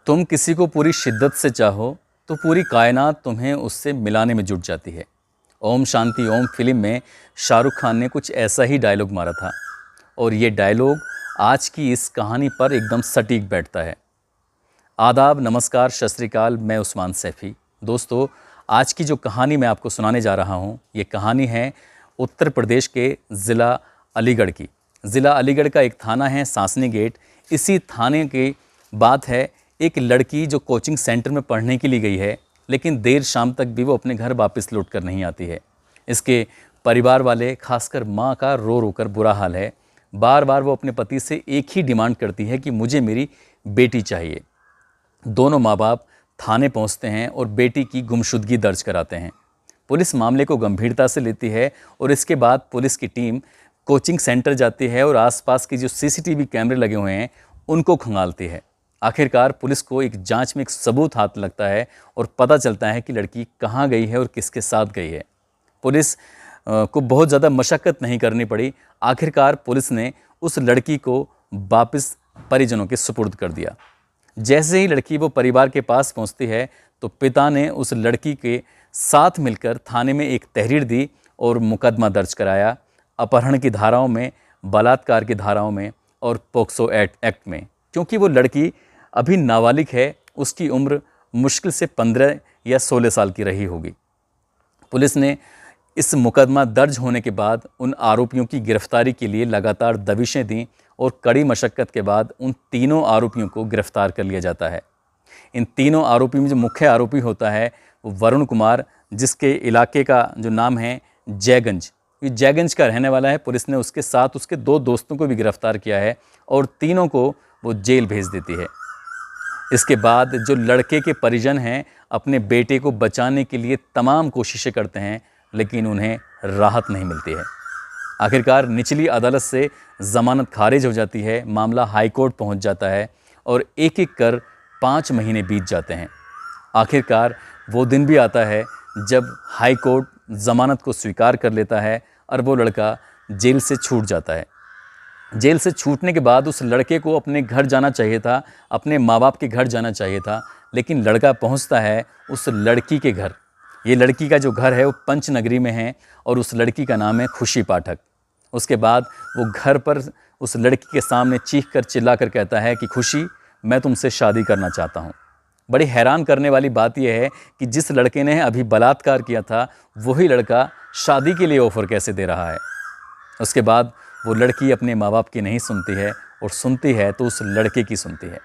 तुम किसी को पूरी शिद्दत से चाहो तो पूरी कायनात तुम्हें उससे मिलाने में जुट जाती है। ओम शांति ओम फिल्म में शाहरुख खान ने कुछ ऐसा ही डायलॉग मारा था और ये डायलॉग आज की इस कहानी पर एकदम सटीक बैठता है। आदाब, नमस्कार, सत श्री अकाल। मैं उस्मान सैफ़ी। दोस्तों, आज की जो कहानी मैं आपको सुनाने जा रहा हूँ, ये कहानी है उत्तर प्रदेश के ज़िला अलीगढ़ की। ज़िला अलीगढ़ का एक थाना है सांसनी गेट। इसी थाने की बात है, एक लड़की जो कोचिंग सेंटर में पढ़ने के लिए गई है, लेकिन देर शाम तक भी वो अपने घर वापस लौट कर नहीं आती है। इसके परिवार वाले, खासकर माँ का रो रो कर बुरा हाल है। बार बार वो अपने पति से एक ही डिमांड करती है कि मुझे मेरी बेटी चाहिए। दोनों माँ बाप थाने पहुंचते हैं और बेटी की गुमशुदगी दर्ज कराते हैं। पुलिस मामले को गंभीरता से लेती है और इसके बाद पुलिस की टीम कोचिंग सेंटर जाती है और आसपास की जो सीसीटीवी कैमरे लगे हुए हैं उनको खंगालती है। आखिरकार पुलिस को एक जांच में एक सबूत हाथ लगता है और पता चलता है कि लड़की कहाँ गई है और किसके साथ गई है। पुलिस को बहुत ज़्यादा मशक्क़त नहीं करनी पड़ी। आखिरकार पुलिस ने उस लड़की को वापस परिजनों के सुपुर्द कर दिया। जैसे ही लड़की वो परिवार के पास पहुंचती है तो पिता ने उस लड़की के साथ मिलकर थाने में एक तहरीर दी और मुकदमा दर्ज कराया, अपहरण की धाराओं में, बलात्कार की धाराओं में और पोक्सो एक्ट में। क्योंकि वो लड़की अभी नाबालिग है, उसकी उम्र मुश्किल से 15 या 16 साल की रही होगी। पुलिस ने इस मुकदमा दर्ज होने के बाद उन आरोपियों की गिरफ्तारी के लिए लगातार दबिशें दी और कड़ी मशक्क़त के बाद उन तीनों आरोपियों को गिरफ्तार कर लिया जाता है। इन तीनों आरोपी में जो मुख्य आरोपी होता है वो वरुण कुमार, जिसके इलाके का जो नाम है जयगंज, ये जयगंज का रहने वाला है। पुलिस ने उसके साथ उसके 2 दोस्तों को भी गिरफ्तार किया है और तीनों को वो जेल भेज देती है। इसके बाद जो लड़के के परिजन हैं अपने बेटे को बचाने के लिए तमाम कोशिशें करते हैं, लेकिन उन्हें राहत नहीं मिलती है। आखिरकार निचली अदालत से ज़मानत खारिज हो जाती है, मामला हाई कोर्ट पहुंच जाता है और एक एक कर 5 महीने बीत जाते हैं। आखिरकार वो दिन भी आता है जब हाई कोर्ट ज़मानत को स्वीकार कर लेता है और वो लड़का जेल से छूट जाता है। जेल से छूटने के बाद उस लड़के को अपने घर जाना चाहिए था, अपने माँ बाप के घर जाना चाहिए था, लेकिन लड़का पहुंचता है उस लड़की के घर। ये लड़की का जो घर है वो पंचनगरी में है और उस लड़की का नाम है खुशी पाठक। उसके बाद वो घर पर उस लड़की के सामने चीख कर चिल्ला कर कहता है कि खुशी, मैं तुमसे शादी करना चाहता हूँ। बड़ी हैरान करने वाली बात यह है कि जिस लड़के ने अभी बलात्कार किया था वही लड़का शादी के लिए ऑफ़र कैसे दे रहा है। उसके बाद वो लड़की अपने माँ बाप की नहीं सुनती है और सुनती है तो उस लड़के की सुनती है।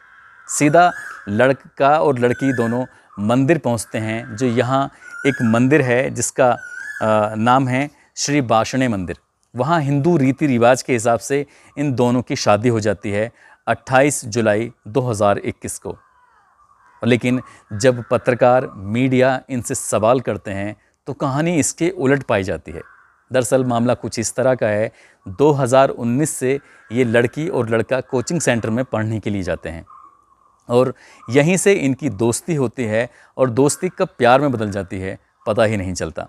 सीधा लड़का और लड़की दोनों मंदिर पहुंचते हैं। जो यहाँ एक मंदिर है जिसका नाम है श्री बाषणे मंदिर। वहाँ हिंदू रीति रिवाज के हिसाब से इन दोनों की शादी हो जाती है 28 जुलाई 2021 को। लेकिन जब पत्रकार, मीडिया इनसे सवाल करते हैं तो कहानी इसके उलट पाई जाती है। दरअसल मामला कुछ इस तरह का है, 2019 से ये लड़की और लड़का कोचिंग सेंटर में पढ़ने के लिए जाते हैं और यहीं से इनकी दोस्ती होती है और दोस्ती कब प्यार में बदल जाती है पता ही नहीं चलता।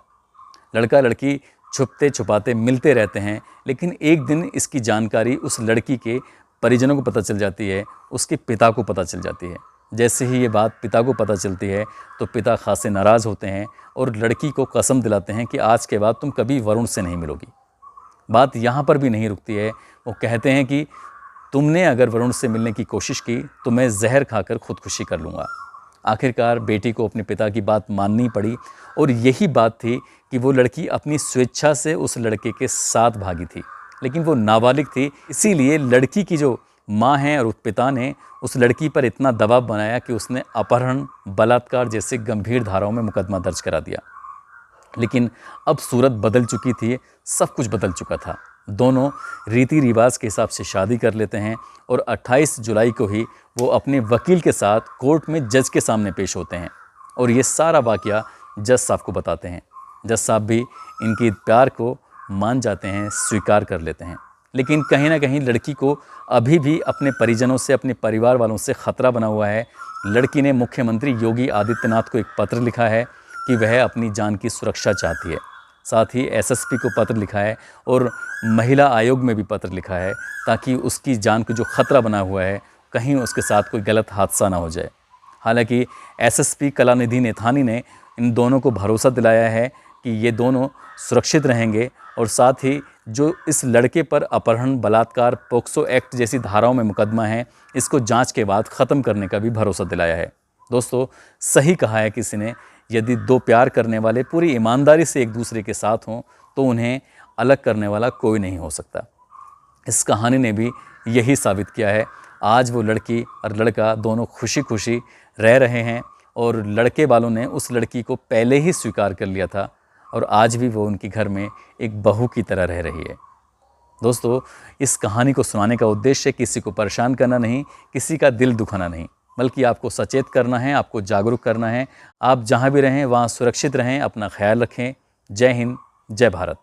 लड़का लड़की छुपते छुपाते मिलते रहते हैं, लेकिन एक दिन इसकी जानकारी उस लड़की के परिजनों को पता चल जाती है, उसके पिता को पता चल जाती है। जैसे ही ये बात पिता को पता चलती है तो पिता खासे नाराज़ होते हैं और लड़की को कसम दिलाते हैं कि आज के बाद तुम कभी वरुण से नहीं मिलोगी। बात यहाँ पर भी नहीं रुकती है। वो कहते हैं कि तुमने अगर वरुण से मिलने की कोशिश की तो मैं जहर खाकर खुदकुशी कर लूँगा। आखिरकार बेटी को अपने पिता की बात माननी पड़ी और यही बात थी कि वो लड़की अपनी स्वेच्छा से उस लड़के के साथ भागी थी, लेकिन वो नाबालिग थी। इसीलिए लड़की की जो माँ हैं और पिता ने उस लड़की पर इतना दबाव बनाया कि उसने अपहरण, बलात्कार जैसे गंभीर धाराओं में मुकदमा दर्ज करा दिया। लेकिन अब सूरत बदल चुकी थी, सब कुछ बदल चुका था। दोनों रीति रिवाज के हिसाब से शादी कर लेते हैं और 28 जुलाई को ही वो अपने वकील के साथ कोर्ट में जज के सामने पेश होते हैं और ये सारा वाकया जज साहब को बताते हैं। जज साहब भी इनकी प्यार को मान जाते हैं, स्वीकार कर लेते हैं। लेकिन कहीं ना कहीं लड़की को अभी भी अपने परिजनों से, अपने परिवार वालों से ख़तरा बना हुआ है। लड़की ने मुख्यमंत्री योगी आदित्यनाथ को एक पत्र लिखा है कि वह अपनी जान की सुरक्षा चाहती है। साथ ही एसएसपी को पत्र लिखा है और महिला आयोग में भी पत्र लिखा है ताकि उसकी जान को जो ख़तरा बना हुआ है, कहीं उसके साथ कोई गलत हादसा ना हो जाए। हालांकि एसएसपी कलानिधि नैथानी ने इन दोनों को भरोसा दिलाया है कि ये दोनों सुरक्षित रहेंगे और साथ ही जो इस लड़के पर अपहरण, बलात्कार, पोक्सो एक्ट जैसी धाराओं में मुकदमा है, इसको जांच के बाद ख़त्म करने का भी भरोसा दिलाया है। दोस्तों, सही कहा है किसी ने, यदि दो प्यार करने वाले पूरी ईमानदारी से एक दूसरे के साथ हों तो उन्हें अलग करने वाला कोई नहीं हो सकता। इस कहानी ने भी यही साबित किया है। आज वो लड़की और लड़का दोनों खुशी खुशी रह रहे हैं और लड़के वालों ने उस लड़की को पहले ही स्वीकार कर लिया था और आज भी वो उनके घर में एक बहू की तरह रह रही है। दोस्तों, इस कहानी को सुनाने का उद्देश्य किसी को परेशान करना नहीं, किसी का दिल दुखाना नहीं, बल्कि आपको सचेत करना है, आपको जागरूक करना है। आप जहाँ भी रहें वहाँ सुरक्षित रहें, अपना ख्याल रखें। जय हिंद, जय भारत।